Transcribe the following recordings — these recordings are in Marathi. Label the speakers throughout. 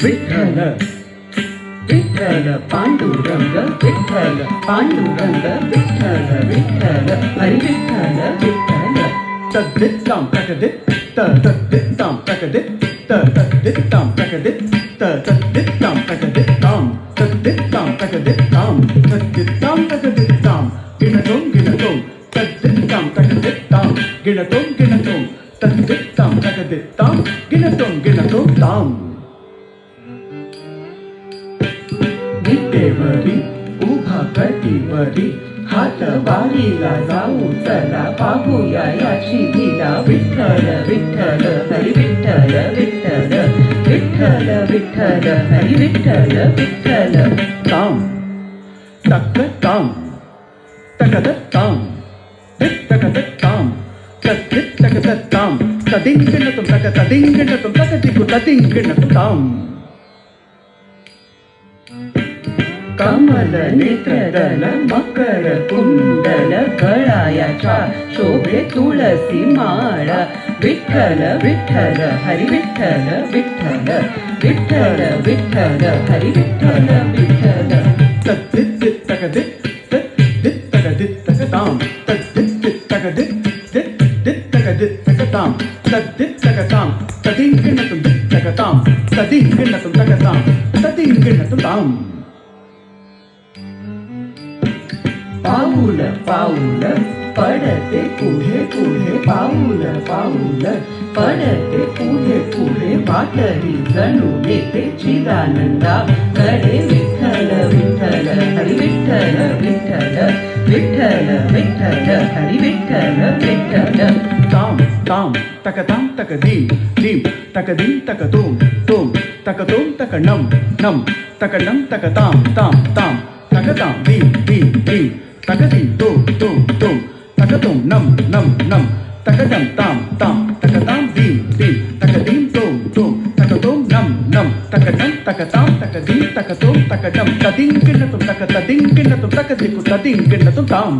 Speaker 1: विठ्ठल विठ्ठल पांडुरंग विठ्ठल पांडुरंग विठ्ठल विठ्ठल हरी विठ्ठल विठ्ठल तद्दित्तां तकदित् तद्दित्तां तकदित् तद्दित्तां तकदित् तद्दित्तां तकदित्तां तद्दित्तां तकदित्तां तद्दित्तां तकदित्तां गिणतों गिणतों तद्दित्तां तकदित्तां गिणतों गिणतों तद्दित्तां तकदित्तां गिणतों गिणतों ताम् विटेवरी उभा कटीवरी हात वारीला जाऊ चला पाहूया याची लीला विठ्ठल विठ्ठल हरी विठ्ठल विठ्ठल विठ्ठल विठ्ठल हरी विठ्ठल विठ्ठल ताम तक ताम तकद ताम तकद ताम तकद ताम तदिंगणतुं तक तदिंगणतुं तकदिकु तदिंगणतुं ताम कमल नेत्रदल मकर कुंडल गळायाच्या शोभे तुळसी माळा विठ्ठल विठ्ठल हरी विठ्ठल विठ्ठल विठ्ठल विठ्ठल हरी विठ्ठल विठ्ठल तद्दित् तकदित् तद्दित् तकदित् तकतां तद्दित् तकदित् दित् तकदित् तकतां तद्दित् तकतां तदिंगणतुं तकतां तदिंगणतुं तकतां तदिंगणतुं ताम् पाऊल पाऊल पडते पुढे पुढे पाऊल पाऊल पडते पुढे पुढे वाटरी जणू नेते चिदानंदा कडे विठ्ठल विठ्ठल हरी विठ्ठल विठ्ठल विठ्ठल विठ्ठल हरी विठ्ठल विठ्ठल ताम ताम तकताम तकदीम दीम तकदीम तकतोम तोम तकतोम तकनम नम तकनम तकताम ताम ताम तकताम दीम दीम दीम तकदीं तों तों तों तकतों नम नम नम तकदं तां तां तकतां दीं दीं तकदीं तों तों तकतों नम नम तकदं तकतां तकदीं तकतों तकदं तदिंगणतुं तक तदिंगणतुं तकदिकु तदिंगणतुं तां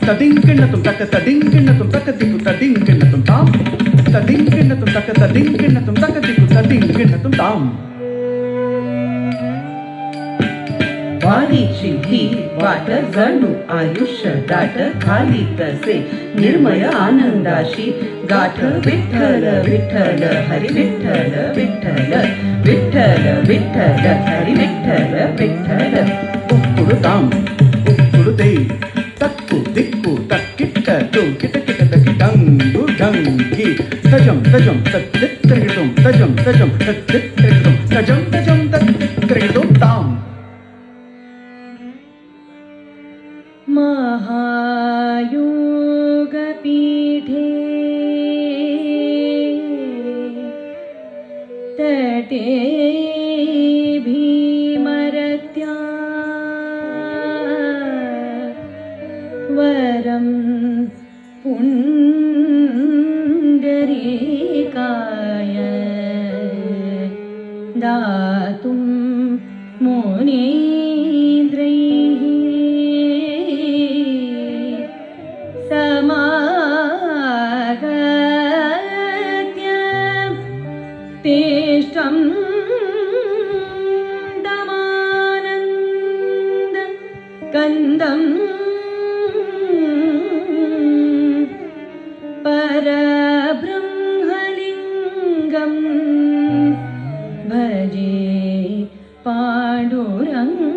Speaker 1: तदिंगणतुं तक तदिंगणतुं तकदिकु तदिंगणतुं तां तदिंगणतुं तक तदिंगणतुं तकदिकु तदिंगणतुं ताम् वारीची ही वाट जणू आयुष्य दाट खाली तसे निर्मय आनंदाशी गाठ विठ्ठल विठ्ठल हरी विठ्ठल विठ्ठल विठ्ठल विठ्ठल हरी विठ्ठल विठ्ठल उक्कुडुताम उक्कुडुते तक्कु दिक्कु तक्किट्ट तु किटकिट तकिटंगु डंगी तजं तजं तत्तित्तरिगिटुं तजं तजं तत्तित्तरिगिटुं तजं तजं तत्तित्तरिगिटुं ताम्
Speaker 2: महायोगपीठे तटे भीमरत्या वरं पुण्डरीकाय दातुं मुनीन्द्रैः समागत्य तेष्टं दमानन्द कन्दं परब्रह्मलिङ्गं भजे पाण्डुरङ्गम्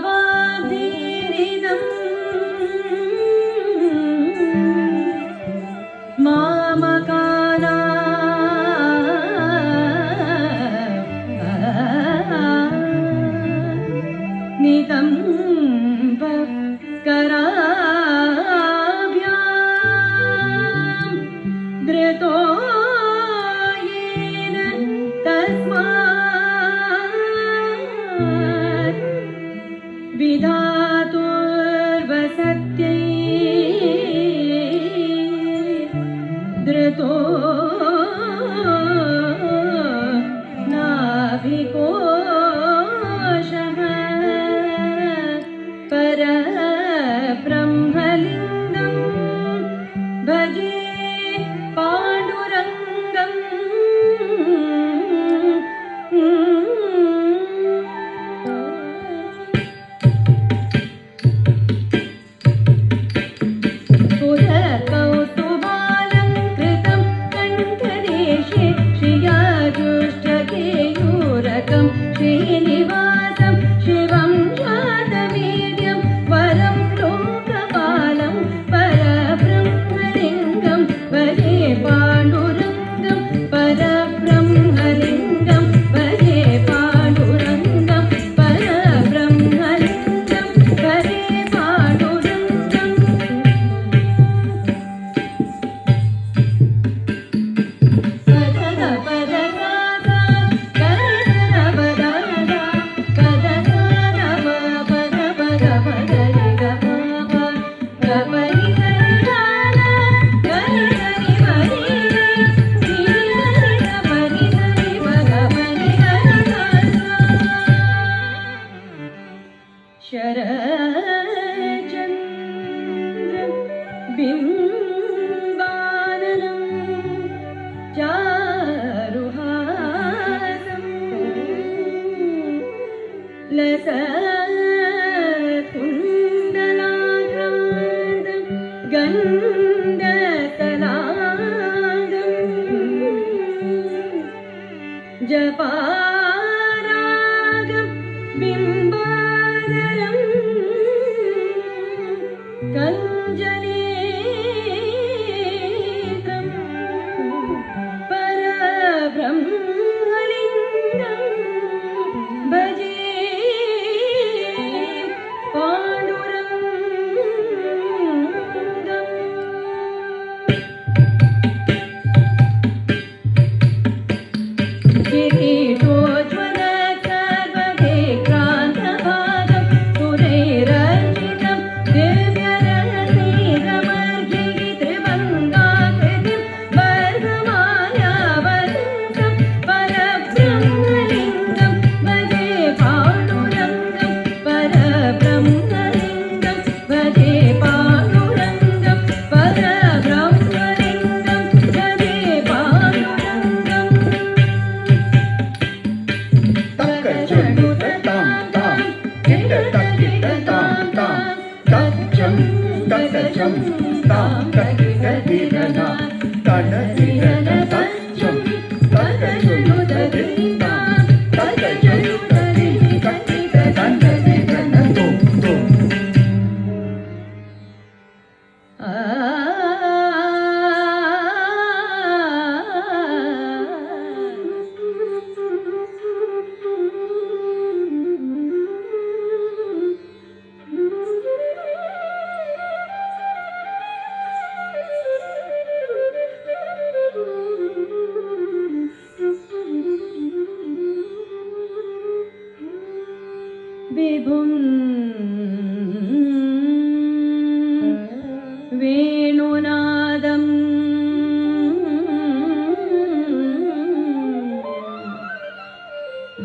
Speaker 2: भवाब्धिरिदं मामकाना नितम्ब कराभ्यां धृतो येन तस्मात् विधातुर्वसत्यै धृतो नाभिकोशः परब्रह्मलिङ्गं भजे पाण्डुरङ्गम् कौस्तुभालङ्कृतं कण्ठदेशे श्रियाजुष्टकेयूरकं श्रीनिवासं शिवं शातवेद्यं वरं लोकपालं परब्रह्मलिङ्गं भजे पाण्डुरङ्गं परब्रह्मलिङ्गं भजे पाण्डुरङ्गं परब्रह्मलिङ्गं भजे पाण्डुरङ्गम् बिम्बाननं चारुहासं लसत्कुण्डलाक्रान्तं गन्धतलाङ्गं जपारागं बिम्बाधरं कञ्जनेत्रं परब्रह्मलिङ्गं भजे पाण्डुरङ्गम् किरीटोज्ज्वल सर्वदेक्रान्तभागं सुरैरर्चितं दिव्यरत्नैकमर्घ्यैः त्रिभङ्गाकृतिं वर्गमायावदन्तं परब्रह्मलिङ्गं भजे पाण्डुरङ्गं परब्रह्मलिङ्गं भजे पाण्डुरङ्गं परब्रह्मलिङ्गं भजे पाण्डुरङ्गम् विभुं वेणुनादं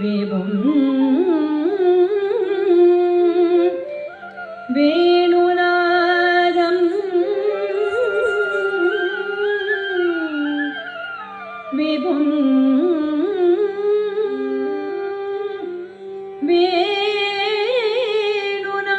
Speaker 2: विभुं वेणुनादं विभुं वेणुनादं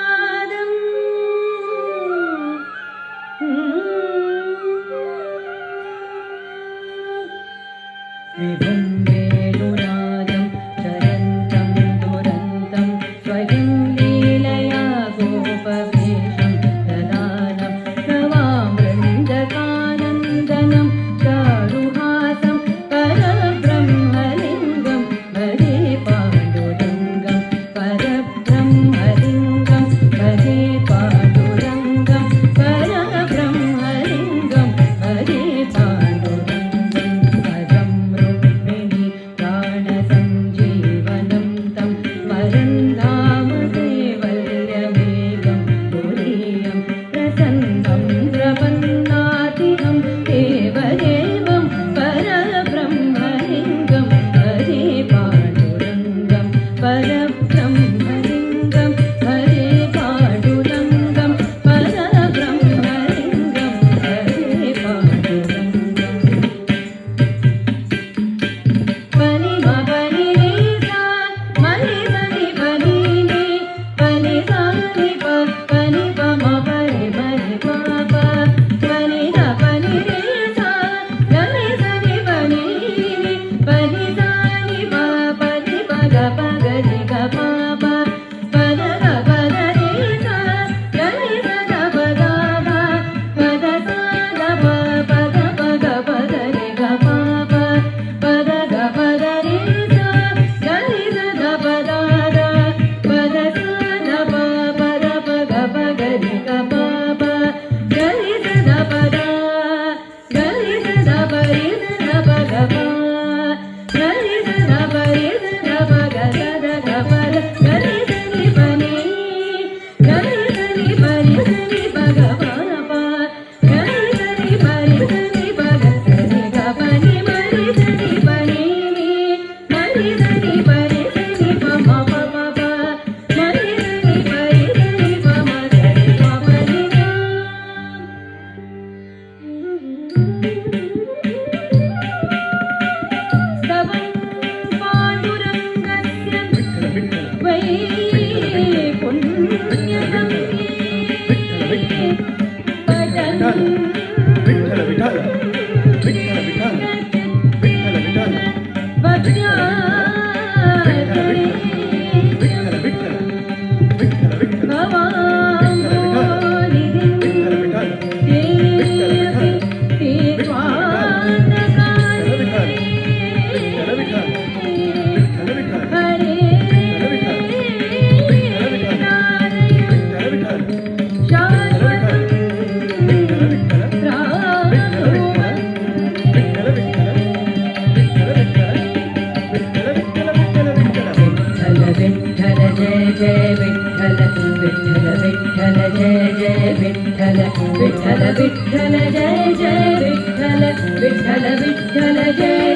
Speaker 2: विठ्ठल विठ्ठल जय जय विठ्ठल विठ्ठल विठ्ठल जय जय विठ्ठल विठ्ठल विठ्ठल जय